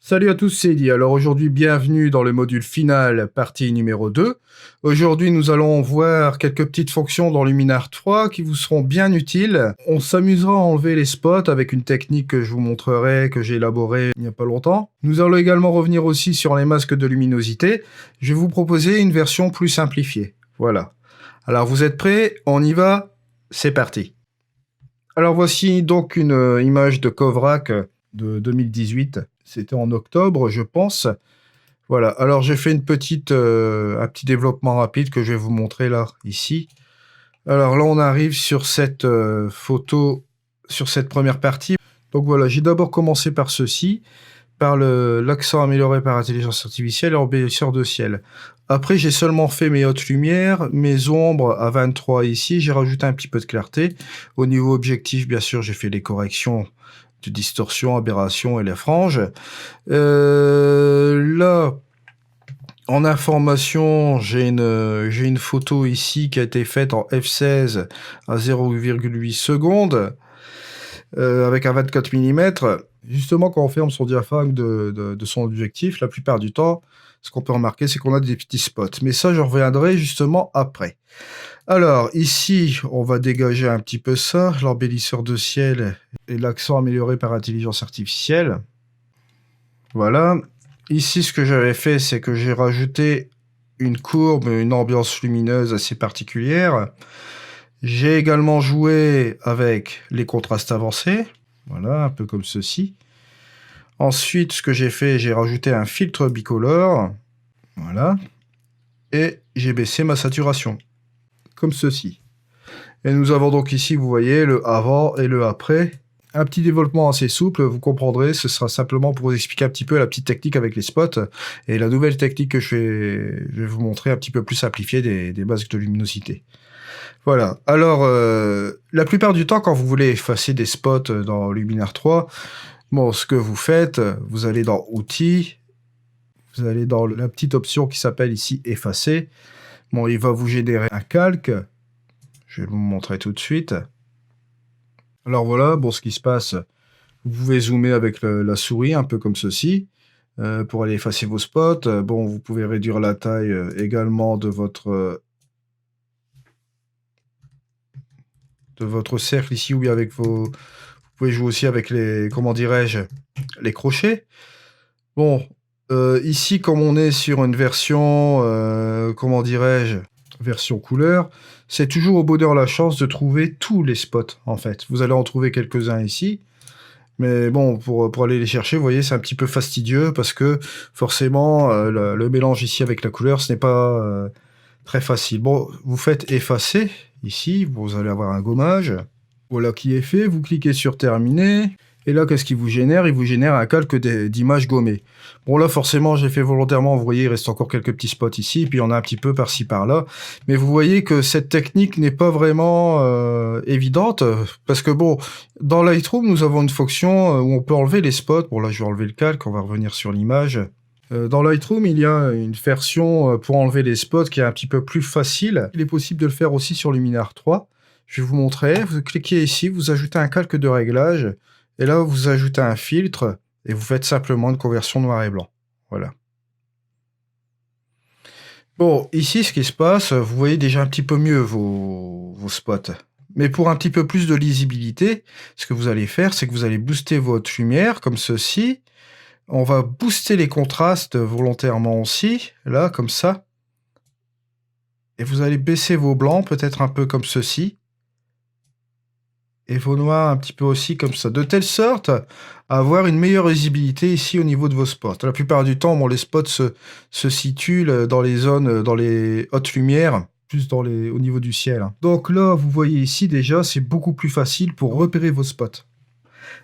Salut à tous, c'est Eddy. Alors aujourd'hui, bienvenue dans le module final, partie numéro 2. Aujourd'hui, nous allons voir quelques petites fonctions dans Luminar 3 qui vous seront bien utiles. On s'amusera à enlever les spots avec une technique que je vous montrerai, que j'ai élaborée il n'y a pas longtemps. Nous allons également revenir aussi sur les masques de luminosité. Je vais vous proposer une version plus simplifiée. Voilà. Alors vous êtes prêts? On y va? C'est parti. Alors voici donc une image de Covrac de 2018. C'était en octobre, je pense. Voilà, alors j'ai fait un petit développement rapide que je vais vous montrer là, ici. Alors là, on arrive sur cette photo, sur cette première partie. Donc voilà, j'ai d'abord commencé par ceci, par l'accent amélioré par intelligence artificielle et embellisseur de ciel. Après, j'ai seulement fait mes hautes lumières, mes ombres à 23 ici, j'ai rajouté un petit peu de clarté. Au niveau objectif, bien sûr, j'ai fait les corrections de distorsion, aberration et les franges. Là, en information, j'ai une photo ici qui a été faite en f16 à 0,8 secondes avec un 24 mm. Justement, quand on ferme son diaphragme de son objectif, la plupart du temps, ce qu'on peut remarquer, c'est qu'on a des petits spots. Mais ça, je reviendrai justement après. Alors, ici, on va dégager un petit peu ça, l'embellisseur de ciel et l'accent amélioré par intelligence artificielle. Voilà. Ici, ce que j'avais fait, c'est que j'ai rajouté une courbe, une ambiance lumineuse assez particulière. J'ai également joué avec les contrastes avancés. Voilà, un peu comme ceci. Ensuite, ce que j'ai fait, j'ai rajouté un filtre bicolore. Voilà. Et j'ai baissé ma saturation. Comme ceci. Et nous avons donc ici, vous voyez, le avant et le après. Un petit développement assez souple, vous comprendrez, ce sera simplement pour vous expliquer un petit peu la petite technique avec les spots, et la nouvelle technique que je vais vous montrer un petit peu plus simplifiée des masques de luminosité. Voilà, alors la plupart du temps quand vous voulez effacer des spots dans Luminar 3, bon, ce que vous faites, vous allez dans Outils, vous allez dans la petite option qui s'appelle ici Effacer. Bon, il va vous générer un calque, je vais vous montrer tout de suite. Alors voilà, bon, ce qui se passe, vous pouvez zoomer avec la souris, un peu comme ceci, pour aller effacer vos spots. Bon, vous pouvez réduire la taille également de votre cercle ici, ou bien avec vos... Vous pouvez jouer aussi avec les, comment dirais-je, les crochets. Bon, ici, comme on est sur une version, comment dirais-je, version couleur, c'est toujours au bonheur la chance de trouver tous les spots, en fait. Vous allez en trouver quelques-uns ici. Mais bon, pour aller les chercher, vous voyez, c'est un petit peu fastidieux parce que forcément, le mélange ici avec la couleur, ce n'est pas très facile. Bon, vous faites effacer, ici, vous allez avoir un gommage. Voilà qui est fait, vous cliquez sur terminer. Et là, qu'est-ce qu'il vous génère? Il vous génère un calque d'images gommées. Bon, là, forcément, j'ai fait volontairement, vous voyez, il reste encore quelques petits spots ici, puis il y en a un petit peu par-ci, par-là. Mais vous voyez que cette technique n'est pas vraiment évidente, parce que bon, dans Lightroom, nous avons une fonction où on peut enlever les spots. Bon, là, je vais enlever le calque, on va revenir sur l'image. Dans Lightroom, il y a une version pour enlever les spots qui est un petit peu plus facile. Il est possible de le faire aussi sur Luminar 3. Je vais vous montrer. Vous cliquez ici, vous ajoutez un calque de réglage. Et là, vous ajoutez un filtre et vous faites simplement une conversion noir et blanc. Voilà. Bon, ici, ce qui se passe, vous voyez déjà un petit peu mieux vos spots. Mais pour un petit peu plus de lisibilité, ce que vous allez faire, c'est que vous allez booster votre lumière, comme ceci. On va booster les contrastes volontairement aussi, là, comme ça. Et vous allez baisser vos blancs, peut-être un peu comme ceci. Et vos noirs un petit peu aussi comme ça, de telle sorte à avoir une meilleure visibilité ici au niveau de vos spots. La plupart du temps, bon, les spots se situent dans les zones, dans les hautes lumières, plus au niveau du ciel. Donc là, vous voyez ici déjà, c'est beaucoup plus facile pour repérer vos spots.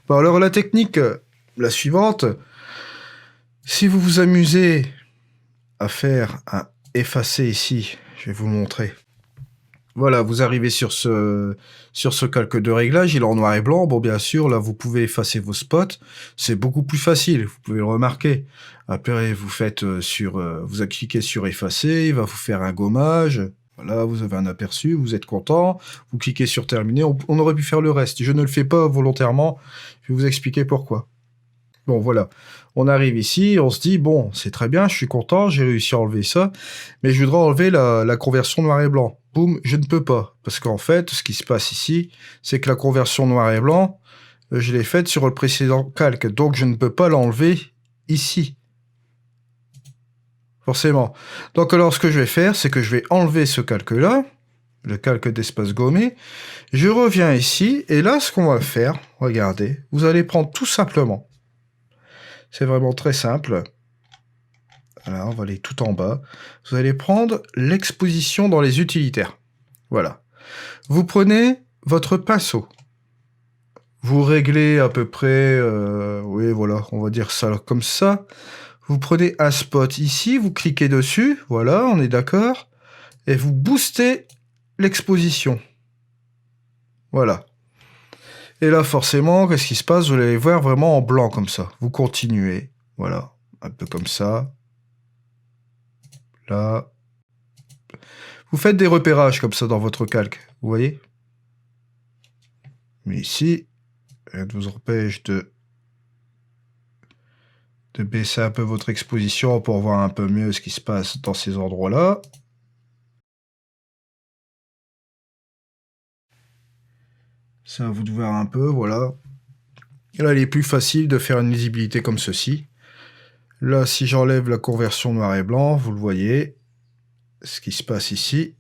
Bon, alors la technique, la suivante, si vous vous amusez à faire un effacer ici, je vais vous le montrer. Voilà, vous arrivez sur ce calque de réglage, il est en noir et blanc. Bon, bien sûr, là, vous pouvez effacer vos spots. C'est beaucoup plus facile, vous pouvez le remarquer. Après, vous faites vous cliquez sur effacer, il va vous faire un gommage. Voilà, vous avez un aperçu, vous êtes content. Vous cliquez sur terminer, on aurait pu faire le reste. Je ne le fais pas volontairement, je vais vous expliquer pourquoi. Bon, voilà. On arrive ici, on se dit, bon, c'est très bien, je suis content, j'ai réussi à enlever ça, mais je voudrais enlever la conversion noir et blanc. Boum, je ne peux pas. Parce qu'en fait, ce qui se passe ici, c'est que la conversion noir et blanc, je l'ai faite sur le précédent calque, donc je ne peux pas l'enlever ici. Forcément. Donc alors, ce que je vais faire, c'est que je vais enlever ce calque-là, le calque d'espace gommé. Je reviens ici, et là, ce qu'on va faire, regardez, vous allez prendre tout simplement, c'est vraiment très simple. Voilà, on va aller tout en bas. Vous allez prendre l'exposition dans les utilitaires. Voilà. Vous prenez votre pinceau. Vous réglez à peu près, oui, voilà, on va dire ça comme ça. Vous prenez un spot ici, vous cliquez dessus, voilà, on est d'accord, et vous boostez l'exposition. Voilà. Et là, forcément, qu'est-ce qui se passe? Vous allez voir vraiment en blanc comme ça. Vous continuez, voilà, un peu comme ça. Là. Vous faites des repérages comme ça dans votre calque, vous voyez? Mais ici, rien ne vous empêche de baisser un peu votre exposition pour voir un peu mieux ce qui se passe dans ces endroits-là. C'est à vous de voir un peu, voilà. Et là, il est plus facile de faire une lisibilité comme ceci. Là, si j'enlève la conversion noir et blanc, vous le voyez, ce qui se passe ici.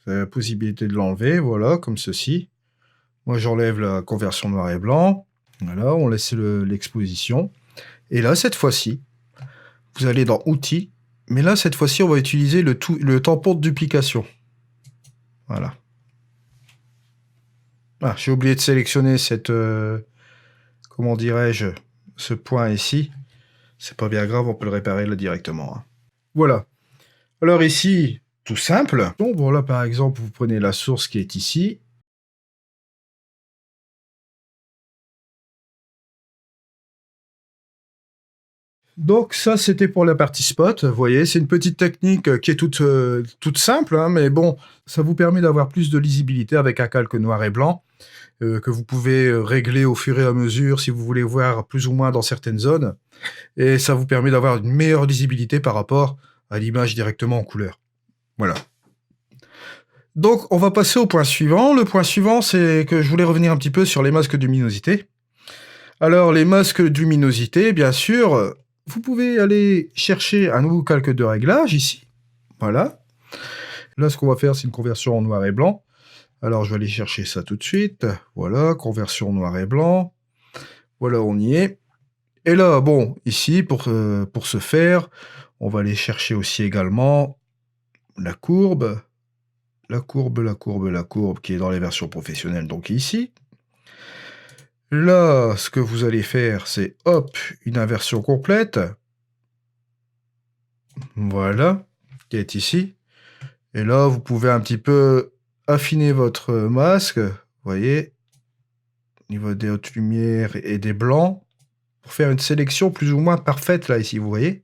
Vous avez la possibilité de l'enlever, voilà, comme ceci. Moi, j'enlève la conversion noir et blanc. Voilà, on laisse l'exposition. Et là, cette fois-ci, vous allez dans Outils. Mais là, cette fois-ci, on va utiliser le tampon de duplication. Voilà. Ah, j'ai oublié de sélectionner cette... comment dirais-je? Ce point ici. C'est pas bien grave, on peut le réparer là directement. Hein. Voilà. Alors ici, tout simple. Bon, là, par exemple, vous prenez la source qui est ici. Donc ça, c'était pour la partie spot. Vous voyez, c'est une petite technique qui est toute simple, hein, mais bon, ça vous permet d'avoir plus de lisibilité avec un calque noir et blanc, que vous pouvez régler au fur et à mesure si vous voulez voir plus ou moins dans certaines zones. Et ça vous permet d'avoir une meilleure lisibilité par rapport à l'image directement en couleur. Voilà. Donc, on va passer au point suivant. Le point suivant, c'est que je voulais revenir un petit peu sur les masques de luminosité. Alors, les masques de luminosité, bien sûr, vous pouvez aller chercher un nouveau calque de réglage ici. Voilà. Là, ce qu'on va faire, c'est une conversion en noir et blanc. Alors, je vais aller chercher ça tout de suite. Voilà, conversion noir et blanc. Voilà, on y est. Et là, bon, ici, pour ce faire, on va aller chercher aussi également la courbe. La courbe qui est dans les versions professionnelles, donc ici. Là, ce que vous allez faire, c'est, hop, une inversion complète. Voilà, qui est ici. Et là, vous pouvez un petit peu affiner votre masque, vous voyez, au niveau des hautes lumières et des blancs, pour faire une sélection plus ou moins parfaite, là, ici, vous voyez.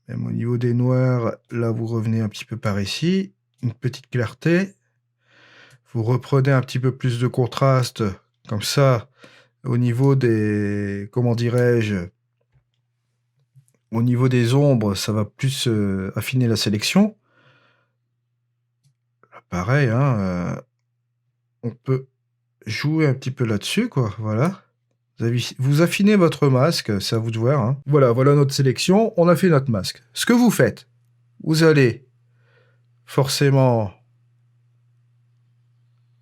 Même au niveau des noirs, là, vous revenez un petit peu par ici. Une petite clarté. Vous reprenez un petit peu plus de contraste, comme ça, au niveau des... Comment dirais-je? Au niveau des ombres, ça va plus affiner la sélection. Là, pareil, hein, on peut jouer un petit peu là-dessus, quoi, voilà. Vous affinez votre masque, c'est à vous de voir. Hein. Voilà, voilà notre sélection, on a fait notre masque. Ce que vous faites, vous allez forcément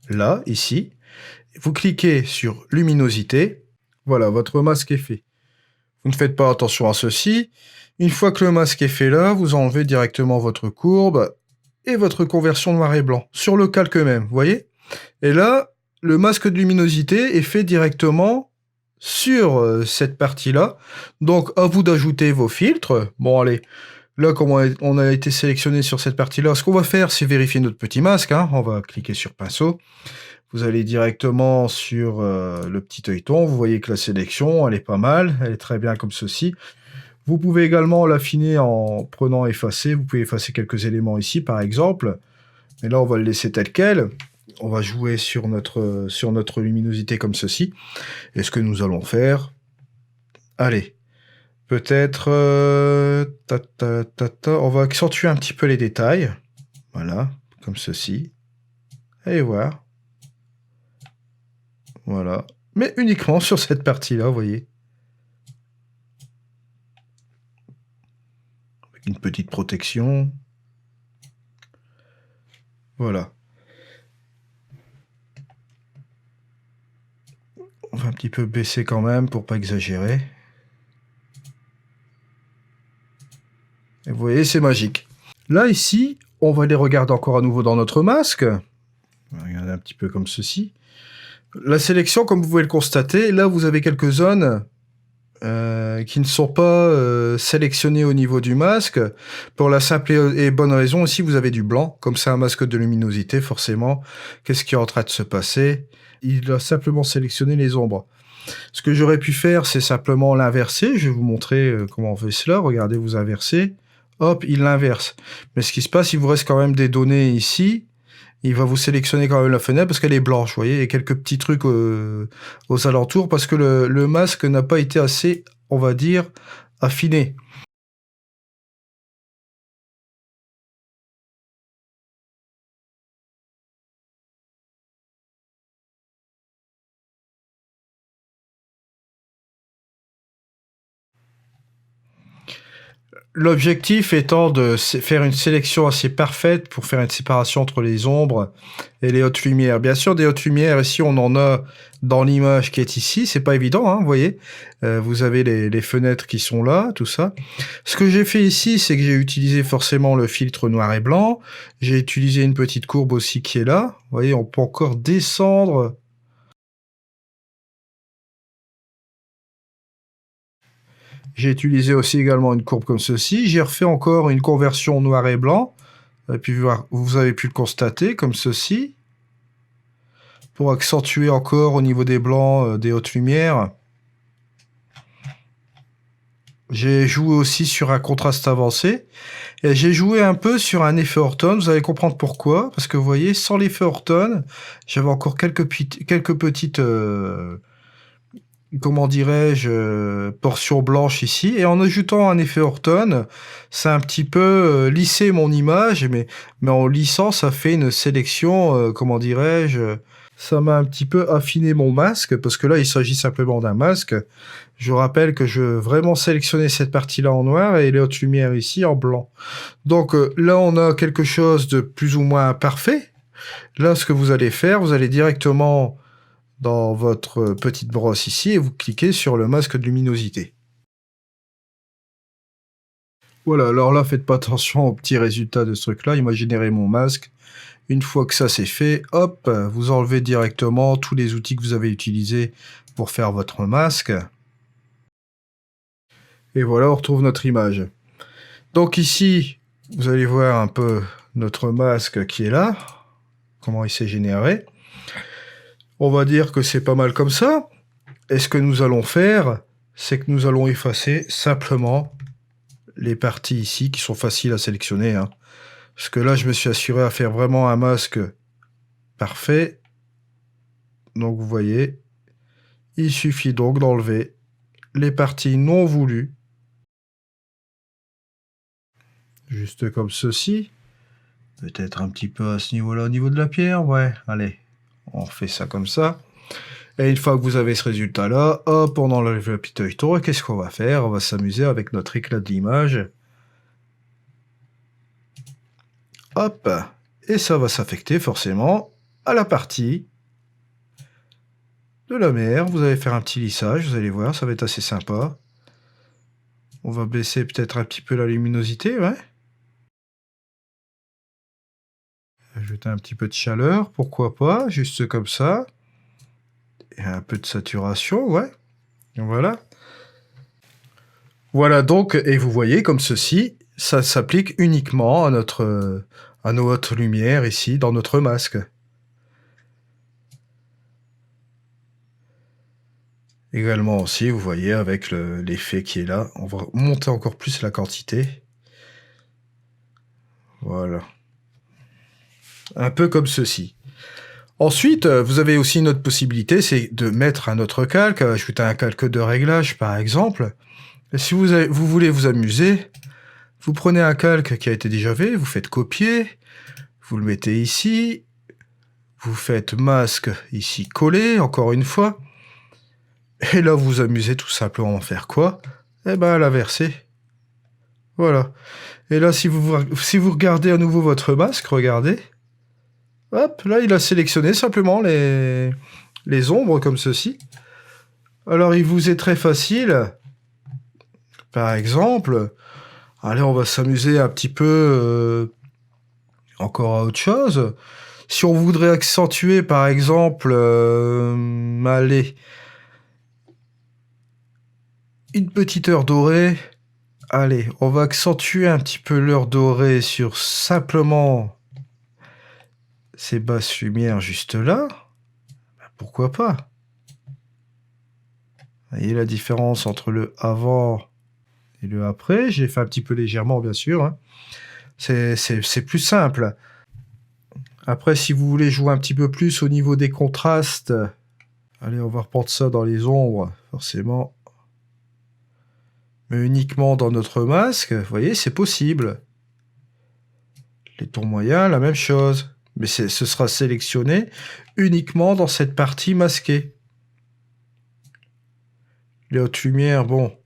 là, ici, vous cliquez sur luminosité, voilà, votre masque est fait. Vous ne faites pas attention à ceci. Une fois que le masque est fait là, vous enlevez directement votre courbe et votre conversion noir et blanc sur le calque même, vous voyez? Et là, le masque de luminosité est fait directement sur cette partie-là. Donc, à vous d'ajouter vos filtres. Bon, allez, là, comme on a été sélectionné sur cette partie-là, ce qu'on va faire, c'est vérifier notre petit masque. Hein. On va cliquer sur pinceau. Vous allez directement sur le petit œilleton. Vous voyez que la sélection, elle est pas mal. Elle est très bien comme ceci. Vous pouvez également l'affiner en prenant effacer. Vous pouvez effacer quelques éléments ici, par exemple. Mais là, on va le laisser tel quel. On va jouer sur notre luminosité comme ceci. Et ce que nous allons faire, Allez, peut-être... on va accentuer un petit peu les détails. Voilà, comme ceci. Et voir. Voilà. Mais uniquement sur cette partie-là, vous voyez. Avec une petite protection. Voilà. On va un petit peu baisser quand même pour pas exagérer. Et vous voyez, c'est magique. Là, ici, on va les regarder encore à nouveau dans notre masque. On va regarder un petit peu comme ceci. La sélection, comme vous pouvez le constater, là, vous avez quelques zones qui ne sont pas sélectionnées au niveau du masque. Pour la simple et bonne raison, ici, vous avez du blanc. Comme c'est un masque de luminosité, forcément, qu'est-ce qui est en train de se passer? Il a simplement sélectionné les ombres. Ce que j'aurais pu faire, c'est simplement l'inverser. Je vais vous montrer comment on fait cela. Regardez, vous inversez. Hop, il l'inverse. Mais ce qui se passe, il vous reste quand même des données ici. Il va vous sélectionner quand même la fenêtre parce qu'elle est blanche, vous voyez, et quelques petits trucs aux alentours parce que le masque n'a pas été assez, on va dire, affiné. L'objectif étant de faire une sélection assez parfaite pour faire une séparation entre les ombres et les hautes lumières. Bien sûr, des hautes lumières, ici, on en a dans l'image qui est ici. C'est pas évident, hein, vous voyez. Vous avez les fenêtres qui sont là, tout ça. Ce que j'ai fait ici, c'est que j'ai utilisé forcément le filtre noir et blanc. J'ai utilisé une petite courbe aussi qui est là. Vous voyez, on peut encore descendre. J'ai utilisé aussi également une courbe comme ceci. J'ai refait encore une conversion noir et blanc. Et puis vous avez pu le constater comme ceci. Pour accentuer encore au niveau des blancs des hautes lumières. J'ai joué aussi sur un contraste avancé. Et j'ai joué un peu sur un effet Orton. Vous allez comprendre pourquoi. Parce que vous voyez, sans l'effet Orton, j'avais encore quelques petites... comment dirais-je, portion blanche ici. Et en ajoutant un effet Orton, ça a un petit peu lissé mon image, mais en lissant, ça fait une sélection, comment dirais-je, ça m'a un petit peu affiné mon masque, parce que là, il s'agit simplement d'un masque. Je rappelle que je veux vraiment sélectionner cette partie-là en noir et les hautes lumières ici en blanc. Donc là, on a quelque chose de plus ou moins parfait. Là, ce que vous allez faire, vous allez directement dans votre petite brosse ici et vous cliquez sur le masque de luminosité. Voilà, alors là, faites pas attention aux petits résultats de ce truc-là. Il m'a généré mon masque. Une fois que ça c'est fait, hop, vous enlevez directement tous les outils que vous avez utilisés pour faire votre masque. Et voilà, on retrouve notre image. Donc ici, vous allez voir un peu notre masque qui est là. Comment il s'est généré. On va dire que c'est pas mal comme ça. Et ce que nous allons faire, c'est que nous allons effacer simplement les parties ici qui sont faciles à sélectionner. Hein. Parce que là, je me suis assuré à faire vraiment un masque parfait. Donc vous voyez, il suffit donc d'enlever les parties non voulues. Juste comme ceci. Peut-être un petit peu à ce niveau-là, au niveau de la pierre. Ouais, allez, on fait ça comme ça. Et une fois que vous avez ce résultat-là, hop, on enlève le petit œilleton. Et qu'est-ce qu'on va faire? On va s'amuser avec notre éclat de l'image. Hop, et ça va s'affecter forcément à la partie de la mer. Vous allez faire un petit lissage, vous allez voir, ça va être assez sympa. On va baisser peut-être un petit peu la luminosité, ouais. Ajouter un petit peu de chaleur, pourquoi pas, juste comme ça. Et un peu de saturation, ouais. Voilà. Voilà donc, et vous voyez comme ceci, ça s'applique uniquement à nos hautes lumières ici, dans notre masque. Également aussi, vous voyez, avec l'effet qui est là, on va monter encore plus la quantité. Voilà. Un peu comme ceci. Ensuite, vous avez aussi une autre possibilité, c'est de mettre un autre calque, ajouter un calque de réglage par exemple. Et si vous voulez vous amuser, vous prenez un calque qui a été déjà fait, vous faites copier, vous le mettez ici, vous faites masque ici coller, encore une fois. Et là, vous vous amusez tout simplement à faire quoi? Eh ben, à l'inverser. Voilà. Et là, si vous regardez à nouveau votre masque, regardez. Hop, là, il a sélectionné simplement les ombres comme ceci. Alors, il vous est très facile. Par exemple, allez, on va s'amuser un petit peu encore à autre chose. Si on voudrait accentuer, par exemple, allez, une petite heure dorée. Allez, on va accentuer un petit peu l'heure dorée sur simplement ces basses lumières juste là. Pourquoi pas? Vous voyez la différence entre le avant et le après. J'ai fait un petit peu légèrement, bien sûr. Hein. C'est plus simple. Après, si vous voulez jouer un petit peu plus au niveau des contrastes, allez, on va reprendre ça dans les ombres, forcément. Mais uniquement dans notre masque, vous voyez, c'est possible. Les tons moyens, la même chose. Mais ce sera sélectionné uniquement dans cette partie masquée. Les hautes lumières, bon,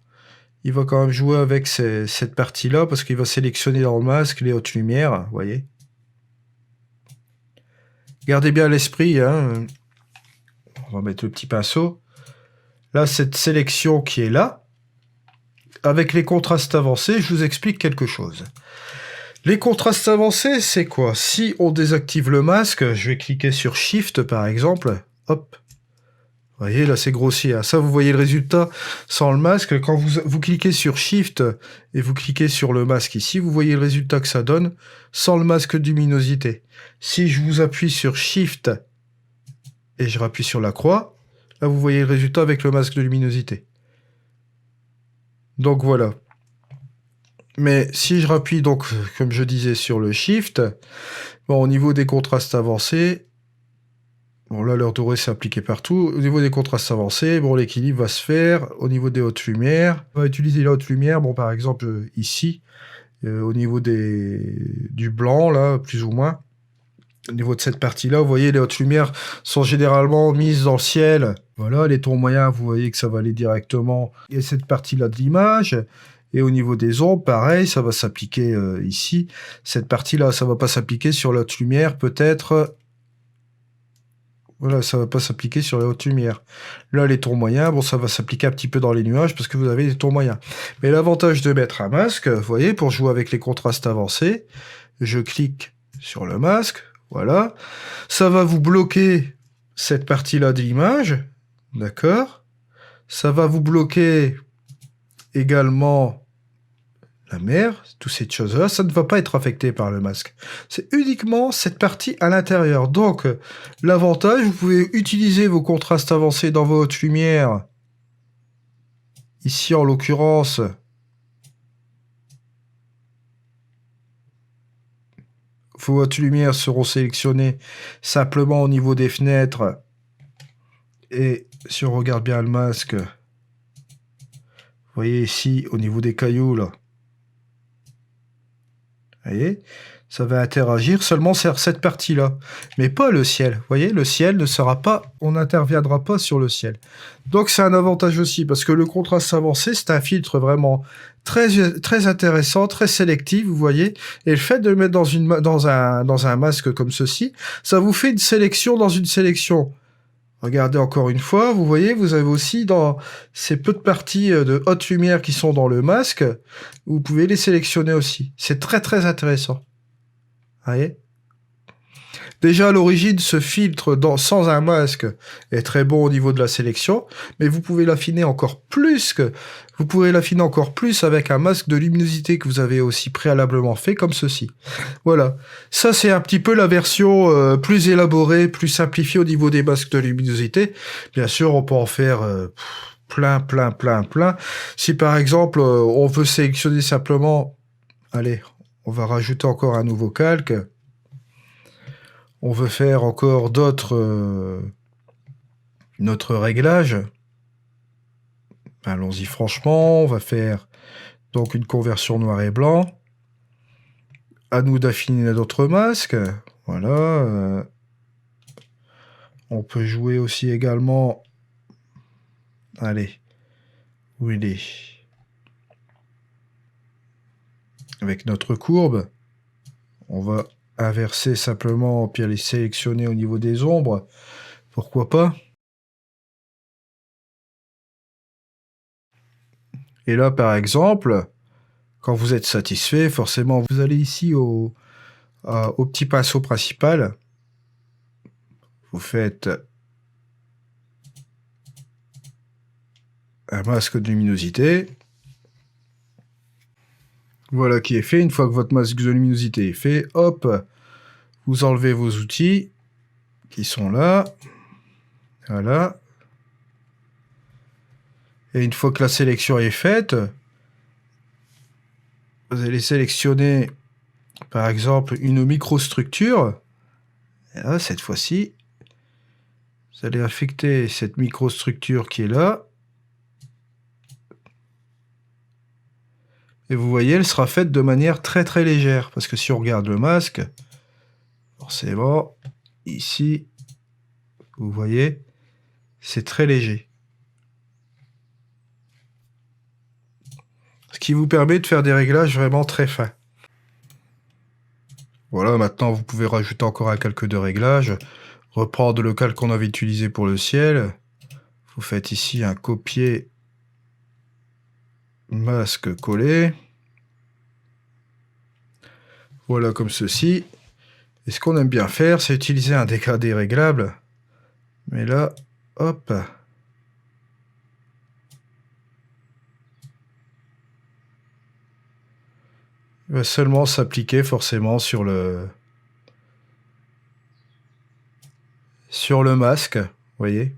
il va quand même jouer avec cette partie-là parce qu'il va sélectionner dans le masque les hautes lumières, vous voyez. Gardez bien à l'esprit, hein. On va mettre le petit pinceau. Là, cette sélection qui est là, avec les contrastes avancés, je vous explique quelque chose. Les contrastes avancés, c'est quoi? Si on désactive le masque, je vais cliquer sur Shift par exemple, hop. Vous voyez, là c'est grossi. Hein. Ça, vous voyez le résultat sans le masque. Quand vous cliquez sur Shift et vous cliquez sur le masque ici, vous voyez le résultat que ça donne sans le masque de luminosité. Si je vous appuie sur Shift et je rappuie sur la croix, là vous voyez le résultat avec le masque de luminosité. Donc voilà. Mais si je rappuie donc, comme je disais, sur le Shift, bon, au niveau des contrastes avancés, bon là l'heure dorée c'est appliqué partout, au niveau des contrastes avancés, bon l'équilibre va se faire, au niveau des hautes lumières, on va utiliser les hautes lumières, bon par exemple ici, au niveau du blanc là, plus ou moins, au niveau de cette partie-là, vous voyez les hautes lumières sont généralement mises dans le ciel, voilà, les tons moyens, vous voyez que ça va aller directement, et cette partie-là de l'image. Et au niveau des ombres, pareil, ça va s'appliquer ici. Cette partie-là, ça va pas s'appliquer sur la haute lumière, peut-être. Voilà, ça va pas s'appliquer sur la haute lumière. Là, les tons moyens, bon, ça va s'appliquer un petit peu dans les nuages parce que vous avez des tons moyens. Mais l'avantage de mettre un masque, vous voyez, pour jouer avec les contrastes avancés, je clique sur le masque, voilà. Ça va vous bloquer cette partie-là de l'image, d'accord? Ça va vous bloquer également la mer, toutes ces choses-là, ça ne va pas être affecté par le masque. C'est uniquement cette partie à l'intérieur. Donc, l'avantage, vous pouvez utiliser vos contrastes avancés dans vos hautes lumières. Ici, en l'occurrence, vos hautes lumières seront sélectionnées simplement au niveau des fenêtres. Et si on regarde bien le masque, vous voyez ici, au niveau des cailloux, là, vous voyez, ça va interagir seulement sur cette partie-là, mais pas le ciel. Vous voyez, le ciel ne sera pas, on n'interviendra pas sur le ciel. Donc c'est un avantage aussi, parce que le contraste avancé, c'est un filtre vraiment très intéressant, très sélectif, vous voyez. Et le fait de le mettre dans un masque comme ceci, ça vous fait une sélection dans une sélection. Regardez encore une fois, vous voyez, vous avez aussi dans ces peu de parties de haute lumière qui sont dans le masque, vous pouvez les sélectionner aussi. C'est très intéressant. Vous voyez ? Déjà à l'origine, ce filtre sans un masque est très bon au niveau de la sélection, mais vous pouvez l'affiner encore plus avec un masque de luminosité que vous avez aussi préalablement fait comme ceci. Voilà. Ça, c'est un petit peu la version plus élaborée, plus simplifiée au niveau des masques de luminosité. Bien sûr, on peut en faire plein. Si par exemple, on veut sélectionner simplement, allez, on va rajouter encore un nouveau calque. on veut faire encore d'autres réglages, allons-y franchement, on va faire donc une conversion noir et blanc. À nous d'affiner notre masque. Voilà. On peut jouer aussi également. Allez. Où il est? Avec notre courbe. On va inverser simplement, puis aller sélectionner au niveau des ombres. Pourquoi pas? Et là, par exemple, quand vous êtes satisfait, forcément, vous allez ici au petit pinceau principal. Vous faites un masque de luminosité. Voilà qui est fait. Une fois que votre masque de luminosité est fait, hop, vous enlevez vos outils qui sont là. Voilà. Et une fois que la sélection est faite, vous allez sélectionner, par exemple, une microstructure. Et là, cette fois-ci, vous allez affecter cette microstructure qui est là. Et vous voyez, elle sera faite de manière très très légère. Parce que si on regarde le masque, forcément, ici, vous voyez, c'est très léger. Ce qui vous permet de faire des réglages vraiment très fins. Voilà, maintenant vous pouvez rajouter encore un calque de réglage. Reprendre le calque qu'on avait utilisé pour le ciel. Vous faites ici un copier masque collé. Voilà comme ceci. Et ce qu'on aime bien faire, c'est utiliser un dégradé réglable. Mais là, hop. Il va seulement s'appliquer forcément sur le masque, vous voyez.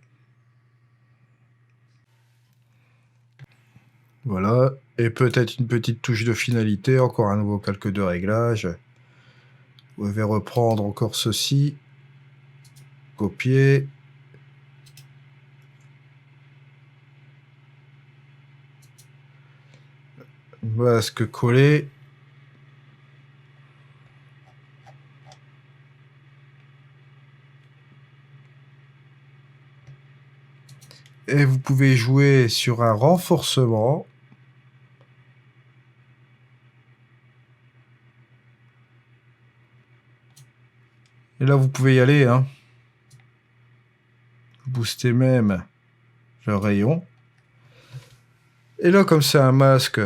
Voilà. Et peut-être une petite touche de finalité, encore un nouveau calque de réglage. Vous pouvez reprendre encore ceci. Copier. Masque collé. Et vous pouvez jouer sur un renforcement. Et là, vous pouvez y aller, hein. Booster même le rayon. Et là, comme c'est un masque,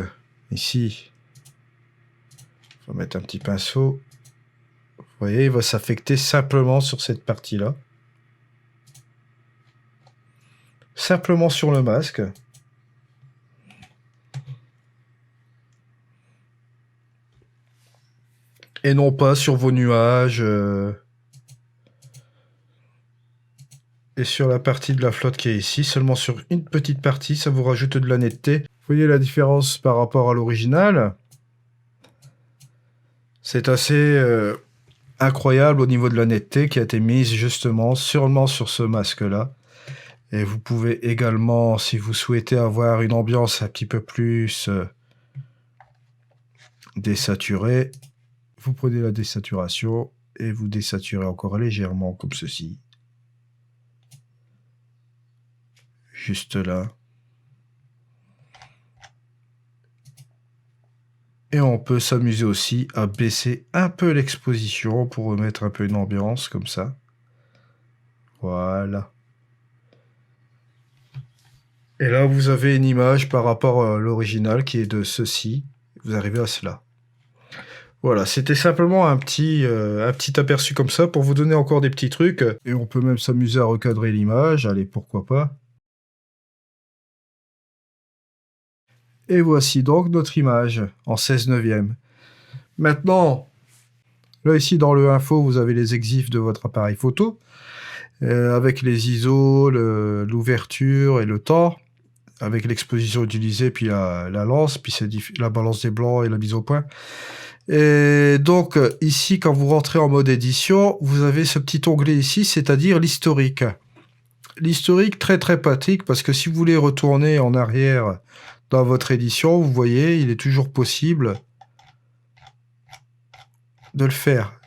ici, on va mettre un petit pinceau. Vous voyez, il va s'affecter simplement sur cette partie-là. Simplement sur le masque. Et non pas sur vos nuages. Et sur la partie de la flotte qui est ici, seulement sur une petite partie, ça vous rajoute de la netteté. Vous voyez la différence par rapport à l'original? C'est assez incroyable au niveau de la netteté qui a été mise justement seulement sur ce masque-là. Et vous pouvez également, si vous souhaitez avoir une ambiance un petit peu plus désaturée, vous prenez la désaturation et vous désaturez encore légèrement comme ceci. Juste là. Et on peut s'amuser aussi à baisser un peu l'exposition pour remettre un peu une ambiance comme ça. Voilà. Et là, vous avez une image par rapport à l'original qui est de ceci. Vous arrivez à cela. Voilà, c'était simplement un petit aperçu comme ça pour vous donner encore des petits trucs. Et on peut même s'amuser à recadrer l'image. Allez, pourquoi pas. Et voici donc notre image en 16/9. Maintenant, là ici dans le info, vous avez les exifs de votre appareil photo. Avec les ISO, l'ouverture et le temps. Avec l'exposition utilisée, puis la lance, puis c'est la balance des blancs et la mise au point. Et donc, ici, quand vous rentrez en mode édition, vous avez ce petit onglet ici, c'est-à-dire l'historique. L'historique, très très pratique, parce que si vous voulez retourner en arrière dans votre édition, vous voyez, il est toujours possible de le faire.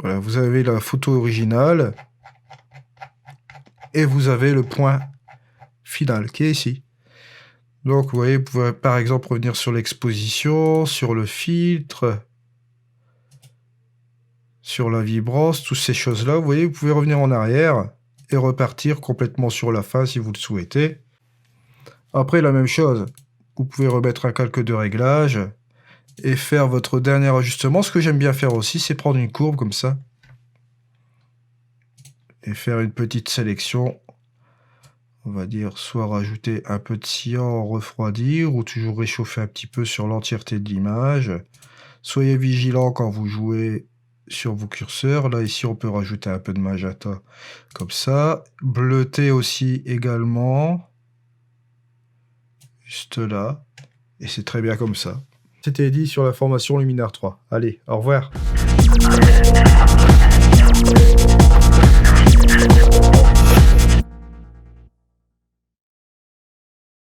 Voilà, vous avez la photo originale et vous avez le point final qui est ici. Donc, vous voyez, vous pouvez par exemple revenir sur l'exposition, sur le filtre, sur la vibrance, toutes ces choses-là. Vous voyez, vous pouvez revenir en arrière et repartir complètement sur la fin si vous le souhaitez. Après, la même chose, vous pouvez remettre un calque de réglage et faire votre dernier ajustement. Ce que j'aime bien faire aussi, c'est prendre une courbe comme ça et faire une petite sélection. On va dire soit rajouter un peu de cyan, refroidir, ou toujours réchauffer un petit peu sur l'entièreté de l'image. Soyez vigilant quand vous jouez sur vos curseurs. Là, ici, on peut rajouter un peu de magenta comme ça. Bleuter aussi également. Juste là. Et c'est très bien comme ça. C'était dit sur la formation Luminar 3. Allez, au revoir.